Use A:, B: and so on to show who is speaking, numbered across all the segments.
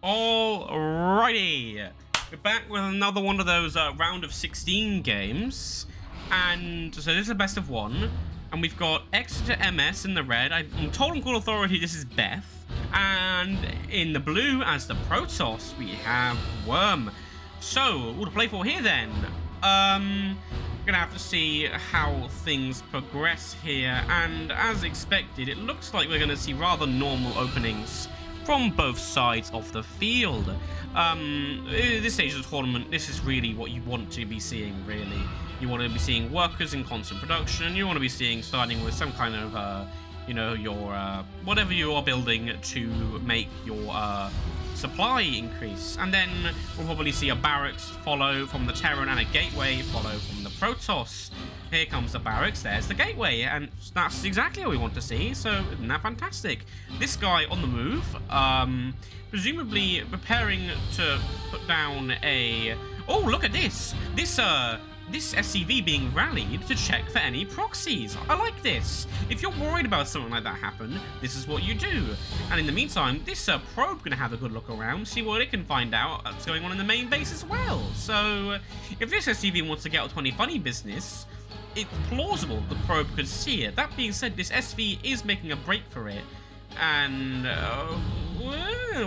A: Alrighty, we're back with another one of those round of 16 games, and so this is a best of one, and we've got ExeterMS in the red. I'm told on Call Authority this is Beth, and in the blue as the Protoss we have Wyrm. So what to play for here then? We're gonna have to see how things progress here, and as expected, it looks like we're gonna see rather normal openings from both sides of the field. At this stage of the tournament, this is really what you want to be seeing, really. You want to be seeing workers in constant production, and you want to be seeing starting with some kind of, you know, your, whatever you are building to make your, supply increase. And then we'll probably see a barracks follow from the Terran and a gateway follow from the Protoss. Here comes the barracks, there's the gateway, and that's exactly what we want to see, so isn't that fantastic? This guy on the move, presumably preparing to put down a... Oh, look at this! This SCV being rallied to check for any proxies. I like this. If you're worried about something like that happen, this is what you do. And in the meantime, this probe gonna have a good look around, see what it can find out what's going on in the main base as well. So if this SCV wants to get out 20 funny business, it's plausible the probe could see it. That being said, this SV is making a break for it. And,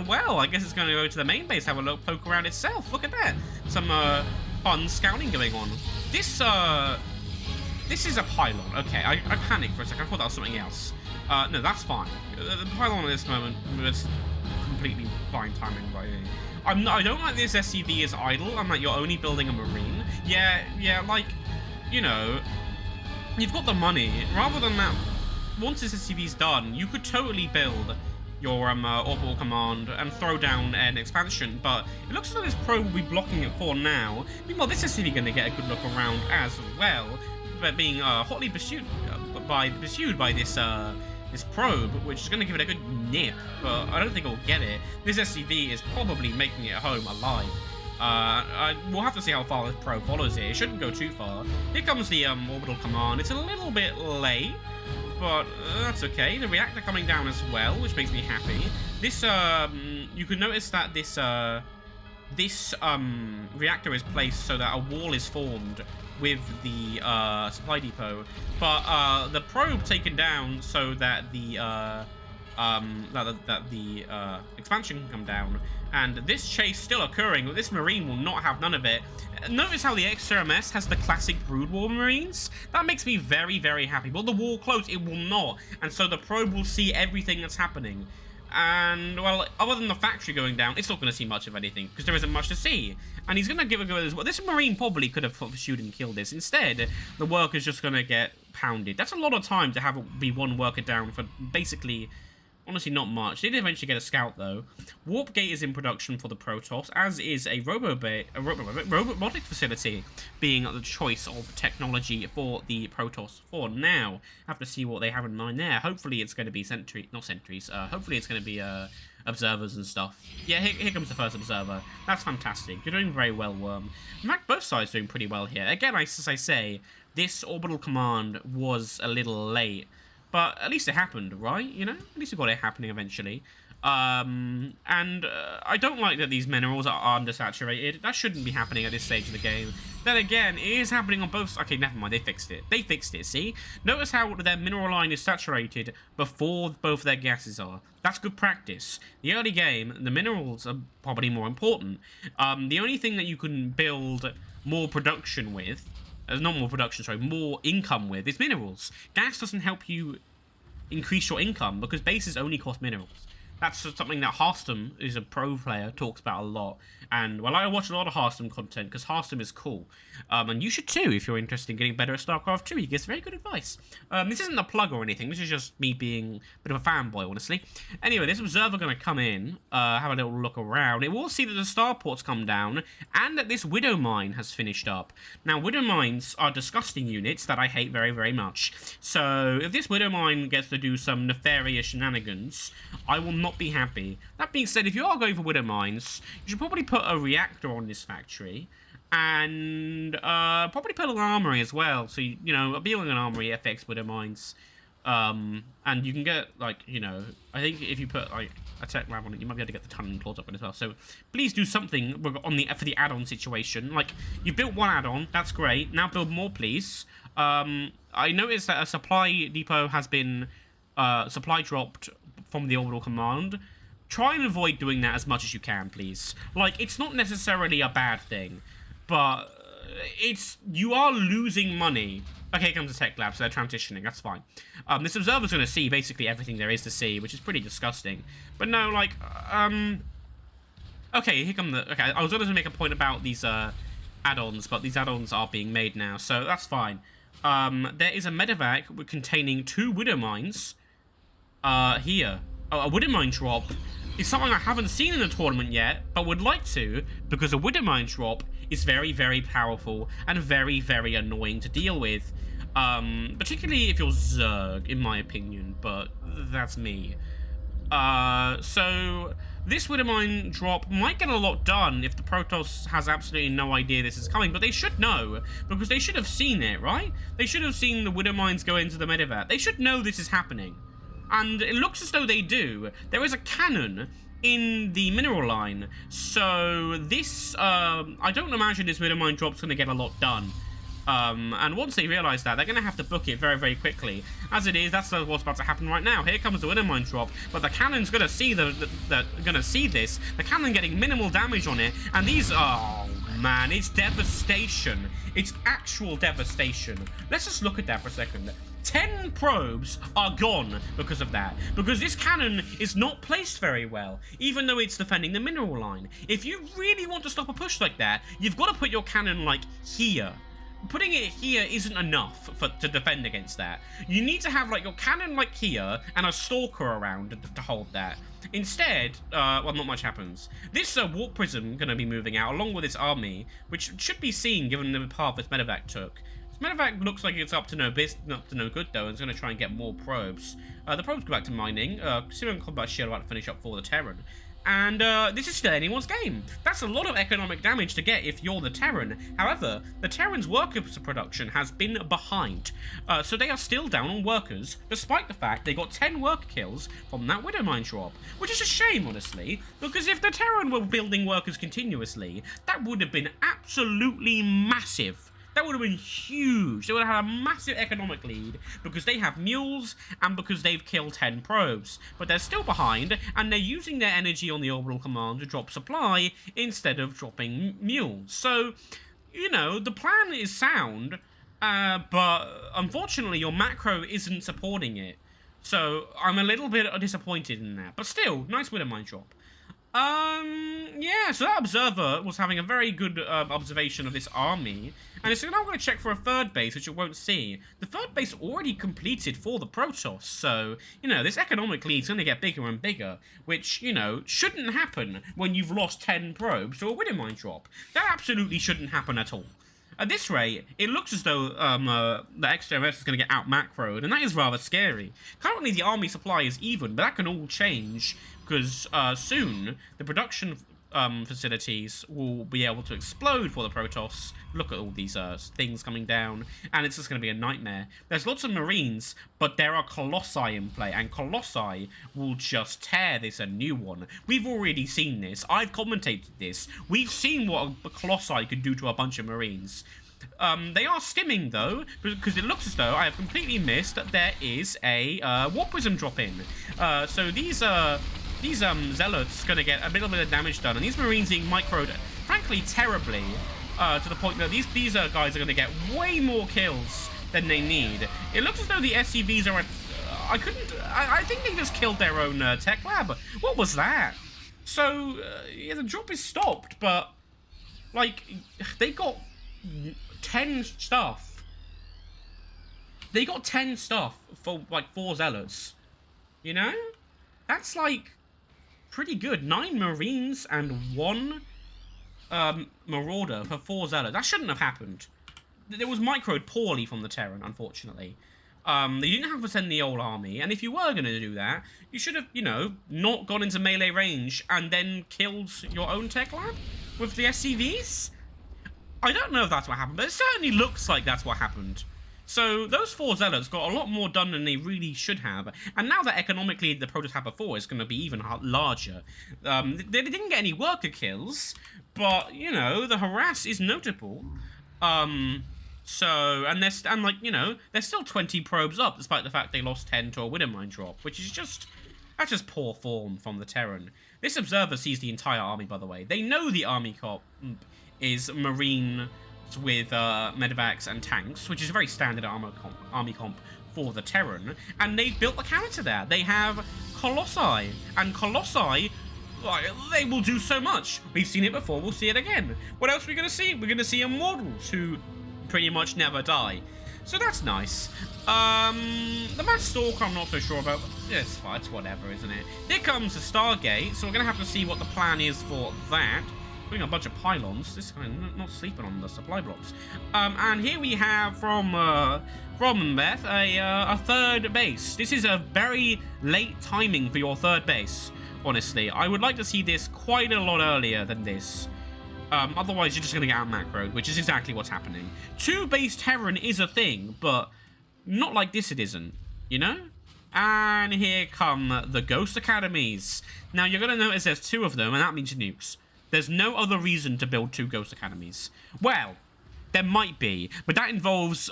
A: well, I guess it's going to go to the main base, have a look, poke around itself. Look at that. Some fun scouting going on. This is a pylon. Okay, I panicked for a second. I thought that was something else. No, that's fine. The pylon at this moment was completely fine timing by me. I don't like this SCV is idle. I'm like, you're only building a marine. Yeah, like, you know, you've got the money. Rather than that, once this SCV's done, you could totally build your orbital command and throw down an expansion, but it looks like this probe will be blocking it for now. Meanwhile, this SCV going to get a good look around as well, but being hotly pursued by this this probe, which is going to give it a good nip, but I don't think it'll get it. This SCV is probably making it home alive. We'll have to see how far this probe follows it. It shouldn't go too far. Here comes the orbital command. It's a little bit late, but that's okay. The reactor coming down as well, which makes me happy. This, you can notice that this reactor is placed so that a wall is formed with the supply depot, but the probe taken down so that the expansion can come down. And this chase still occurring, but this marine will not have none of it. Notice how the ExeterMS has the classic Brood War marines? That makes me very, very happy. But the wall closed, it will not. And so the probe will see everything that's happening. And, well, other than the factory going down, it's not going to see much of anything, because there isn't much to see. And he's going to give a go as well. This marine probably could have pursued and killed this. Instead, the worker's just going to get pounded. That's a lot of time to have it be one worker down for basically... Honestly, not much. They did eventually get a scout, though. Warp Gate is in production for the Protoss, as is a robotic facility being the choice of technology for the Protoss for now. Have to see what they have in mind there. Hopefully it's going to be hopefully it's going to be observers and stuff. Yeah, here comes the first observer. That's fantastic. You're doing very well, Wyrm. In fact, both sides are doing pretty well here. Again, as I say, this orbital command was a little late. But at least it happened, right? You know? At least we got it happening eventually. And I don't like that these minerals are undersaturated. That shouldn't be happening at this stage of the game. Then again, it is happening on both... Okay, never mind. They fixed it. They fixed it, see? Notice how their mineral line is saturated before both their gases are. That's good practice. The early game, the minerals are probably more important. The only thing that you can build more production with... not more production, sorry, more income with is minerals. Gas doesn't help you increase your income because bases only cost minerals. That's something that Hearthstone, is a pro player, talks about a lot. And, well, I watch a lot of Hearthstone content because Hearthstone is cool. And you should too if you're interested in getting better at StarCraft 2. He gives very good advice. This isn't a plug or anything. This is just me being a bit of a fanboy, honestly. Anyway, this observer going to come in, have a little look around. It will see that the starports come down and that this Widow Mine has finished up. Now, Widow Mines are disgusting units that I hate very, very much. So, if this Widow Mine gets to do some nefarious shenanigans, I will not be happy. That being said, if you are going for Widow Mines, you should probably put a reactor on this factory and probably put an armory as well. So, you know, building an armory affects Widow Mines. And you can get, like, you know, I think if you put, like, a tech lab on it, you might be able to get the tunneling claws up in as well. So please do something on the for the add-on situation. Like, you've built one add-on, that's great. Now build more, please. I noticed that a supply depot has been supply dropped from the orbital command. Try and avoid doing that as much as you can, please. Like, it's not necessarily a bad thing, but you are losing money. Okay, here comes the tech lab, so they're transitioning, that's fine. This observer's going to see basically everything there is to see, which is pretty disgusting. But no, like, okay, here come the... Okay, I was going to make a point about these add-ons, but these add-ons are being made now, so that's fine. There is a medevac containing 2 widow mines here. Oh, a widow mine drop is something I haven't seen in the tournament yet, but would like to, because a widow mine drop is very, very powerful and very, very annoying to deal with. Particularly if you're Zerg, in my opinion, but that's me. So this widow mine drop might get a lot done if the Protoss has absolutely no idea this is coming, but they should know, because they should have seen it, right? They should have seen the widow mines go into the medevac. They should know this is happening. And it looks as though they do. There is a cannon in the mineral line, so this, I don't imagine this widow mine drop's going to get a lot done. And once they realise that, they're going to have to book it very, very quickly. As it is, that's what's about to happen right now. Here comes the widow mine drop, but the cannon's going to see this. The cannon getting minimal damage on it, and these, oh man, it's devastation. It's actual devastation. Let's just look at that for a second. 10 probes are gone because of that. Because this cannon is not placed very well, even though it's defending the mineral line. If you really want to stop a push like that, you've got to put your cannon, like, here. Putting it here isn't enough to defend against that. You need to have, like, your cannon, like, here, and a stalker around to hold that. Instead, well, not much happens. This warp prism going to be moving out, along with its army, which should be seen given the path this medevac took. This medevac looks like it's up to no good, though, and it's going to try and get more probes. The probes go back to mining. Syrian Combat Shield about to finish up for the Terran. And this is still anyone's game. That's a lot of economic damage to get if you're the Terran. However, the Terran's workers production has been behind. So they are still down on workers, despite the fact they got 10 worker kills from that widow mine drop. Which is a shame, honestly, because if the Terran were building workers continuously, that would have been absolutely massive. That would have been huge. They would have had a massive economic lead because they have mules and because they've killed 10 probes. But they're still behind, and they're using their energy on the orbital command to drop supply instead of dropping mules. So, you know, the plan is sound, but unfortunately your macro isn't supporting it. So I'm a little bit disappointed in that. But still, nice widow mine drop. Yeah, so that observer was having a very good observation of this army, and so now I'm going to check for a third base, which you won't see. The third base already completed for the Protoss, so, you know, this economic lead is going to get bigger and bigger, which, you know, shouldn't happen when you've lost 10 probes to a widow mine drop. That absolutely shouldn't happen at all. At this rate, it looks as though the ExeterMS is going to get out-macroed, and that is rather scary. Currently, the army supply is even, but that can all change, because soon, the production facilities will be able to explode for the Protoss. Look at all these things coming down, and it's just going to be a nightmare. There's lots of Marines, but there are Colossi in play, and Colossi will just tear this a new one. We've already seen this. I've commentated this. We've seen what a Colossi could do to a bunch of Marines. They are stimming, though, because it looks as though I have completely missed that there is a Warp Prism drop-in. So these Zealots going to get a little bit of damage done, and these Marines being microed, frankly, terribly, to the point that these guys are going to get way more kills than they need. It looks as though the SCVs are... I think they just killed their own tech lab. What was that? So, yeah, the drop is stopped, but, like, they got 10 stuff. They got 10 stuff for, like, 4 Zealots. You know? That's, like, pretty good. 9 Marines and 1 Marauder for 4 Zealots. That shouldn't have happened. It was microed poorly from the Terran, unfortunately. They didn't have to send the whole army, and if you were going to do that, you should have, you know, not gone into melee range and then killed your own tech lab with the SCVs? I don't know if that's what happened, but it certainly looks like that's what happened. So those 4 Zealots got a lot more done than they really should have. And now that economically the Protoss have a 4 is going to be even larger. They didn't get any worker kills, but, you know, the harass is notable. So, and like, you know, there's still 20 probes up, despite the fact they lost 10 to a Widow Mine drop, which is just, that's just poor form from the Terran. This observer sees the entire army, by the way. They know the army comp is Marine with medevacs and tanks, which is a very standard army comp for the Terran, and they've built a counter to that. They have Colossi, and Colossi, they will do so much. We've seen it before, we'll see it again. What else are we going to see? We're going to see Immortals, who pretty much never die. So that's nice. The Mass Stalker I'm not so sure about. It's fine, it's whatever, isn't it? Here comes the Stargate, so we're going to have to see what the plan is for that. Doing a bunch of pylons. This guy not sleeping on the supply blocks. And here we have from Beth a third base. This is a very late timing for your third base, honestly. I would like to see this quite a lot earlier than this. Otherwise, you're just going to get out macroed, which is exactly what's happening. 2-base Terran is a thing, but not like this it isn't, you know? And here come the Ghost Academies. Now, you're going to notice there's 2 of them, and that means nukes. There's no other reason to build 2 Ghost Academies. Well, there might be, but that involves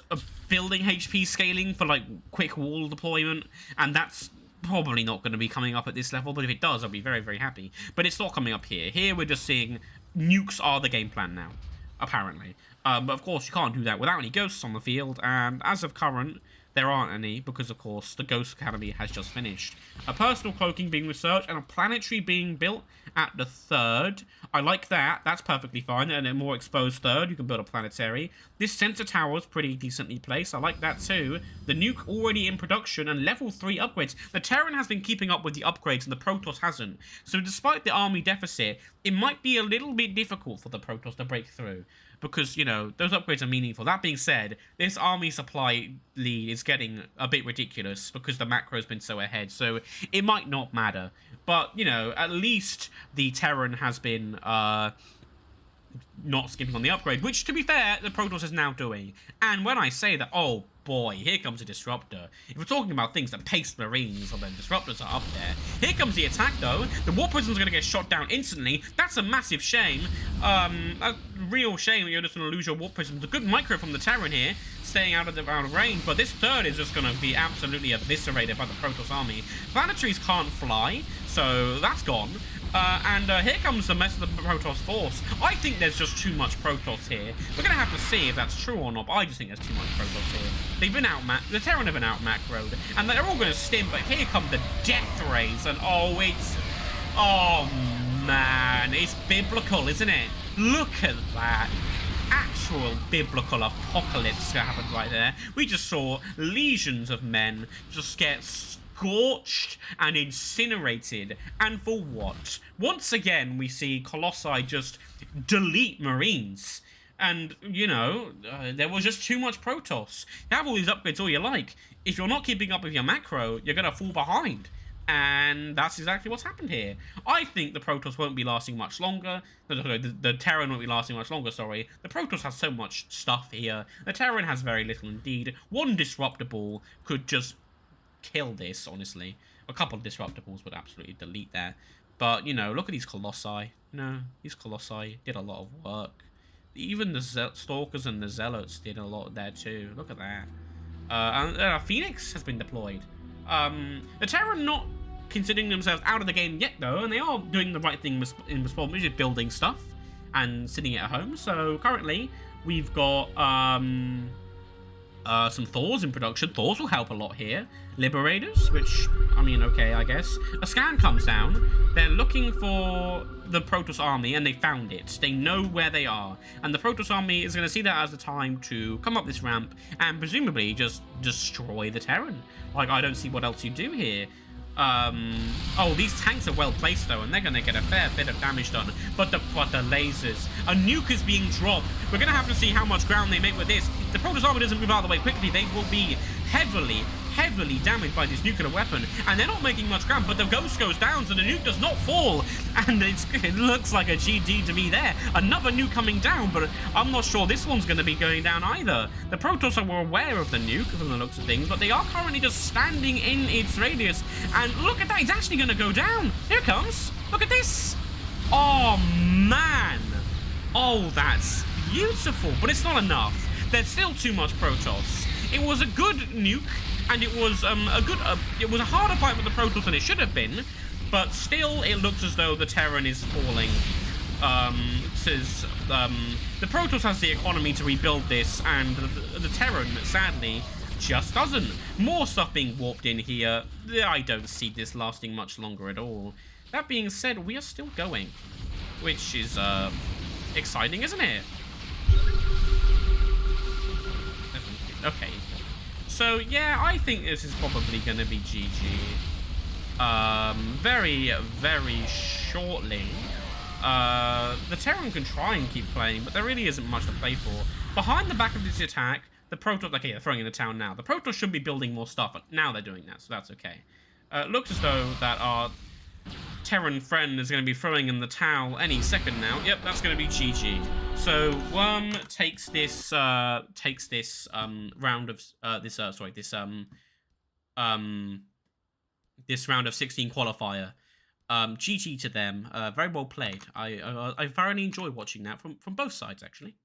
A: building HP scaling for, like, quick wall deployment, and that's probably not going to be coming up at this level, but if it does, I'll be very, very happy. But it's not coming up here. Here, we're just seeing nukes are the game plan now, apparently. But, of course, you can't do that without any ghosts on the field, and as of current, there aren't any, because, of course, the Ghost Academy has just finished. A personal cloaking being researched, and a planetary being built at the 3rd. I like that. That's perfectly fine. And a more exposed 3rd, you can build a planetary. This sensor tower is pretty decently placed. I like that too. The nuke already in production and level 3 upgrades. The Terran has been keeping up with the upgrades and the Protoss hasn't. So despite the army deficit, it might be a little bit difficult for the Protoss to break through. Because, you know, those upgrades are meaningful. That being said, this army supply lead is getting a bit ridiculous because the macro's been so ahead. So it might not matter. But, you know, at least the Terran has been not skipping on the upgrade, which, to be fair, the Protoss is now doing. And when I say that, oh boy, here comes a Disruptor. If we're talking about things that pace Marines, well then Disruptors are up there. Here comes the attack though. The War Prism's going to get shot down instantly. That's a massive shame. A real shame that you're just going to lose your War Prism. The good micro from the Terran here, staying out of range, but this 3rd is just going to be absolutely eviscerated by the Protoss army. Planetaries can't fly, so that's gone. And here comes the mess of the Protoss force. I think there's just too much Protoss here. We're going to have to see if that's true or not, but I just think there's too much Protoss here. They've been the Terran have been out-macroed, and they're all going to stim, but here come the Death Rays, and oh man, it's biblical, isn't it? Look at that. Actual biblical apocalypse happened right there. We just saw legions of men just get scorched and incinerated, and for what? Once again, we see Colossi just delete Marines. And, you know, there was just too much Protoss. You have all these upgrades all you like. If you're not keeping up with your macro, you're going to fall behind. And that's exactly what's happened here. I think the Protoss won't be lasting much longer. The Terran won't be lasting much longer, sorry. The Protoss has so much stuff here. The Terran has very little indeed. One Disruptor Ball could just kill this, honestly. A couple of Disruptor Balls would absolutely delete that. But, you know, look at these Colossi. You know, these Colossi did a lot of work. Even the Stalkers and the Zealots did a lot there too. Look at that. And Phoenix has been deployed. The Terran not considering themselves out of the game yet though, and they are doing the right thing in response, which is building stuff and sitting at home. So currently we've got some Thors in production. Thors will help a lot here. Liberators, which, I mean, okay, I guess. A scan comes down. They're looking for the Protoss army, and they found it. They know where they are. And the Protoss army is going to see that as the time to come up this ramp and presumably just destroy the Terran. Like, I don't see what else you do here. Oh, these tanks are well placed though, and they're going to get a fair bit of damage done. But the lasers, a nuke is being dropped. We're going to have to see how much ground they make with this. If the Protoss army doesn't move out of the way quickly, they will be heavily damaged by this nuclear weapon, and they're not making much ground, but the ghost goes down, so the nuke does not fall, and it looks like a GG to me there. Another nuke coming down, but I'm not sure this one's going to be going down either. The Protoss are aware of the nuke from the looks of things, but they are currently just standing in its radius, and look at that, it's actually going to go down. Here it comes. Look at this. Oh, man. Oh, that's beautiful, but it's not enough. There's still too much Protoss. It was a good nuke, and it was it was a harder fight with the Protoss than it should have been, but still, it looks as though the Terran is falling. The Protoss has the economy to rebuild this, and the Terran, sadly, just doesn't. More stuff being warped in here. I don't see this lasting much longer at all. That being said, we are still going, which is exciting, isn't it? Okay. So, yeah, I think this is probably going to be GG. Very, very shortly. The Terran can try and keep playing, but there really isn't much to play for. Behind the back of this attack, the Protoss... Okay, they're throwing in the town now. The Protoss should be building more stuff, but now they're doing that, so that's okay. It looks as though that our Terran friend is going to be throwing in the towel any second now. Yep, that's going to be GG. So Wyrm takes this round of this round of 16 qualifier. GG to them. Very well played. I thoroughly enjoy watching that from both sides, actually.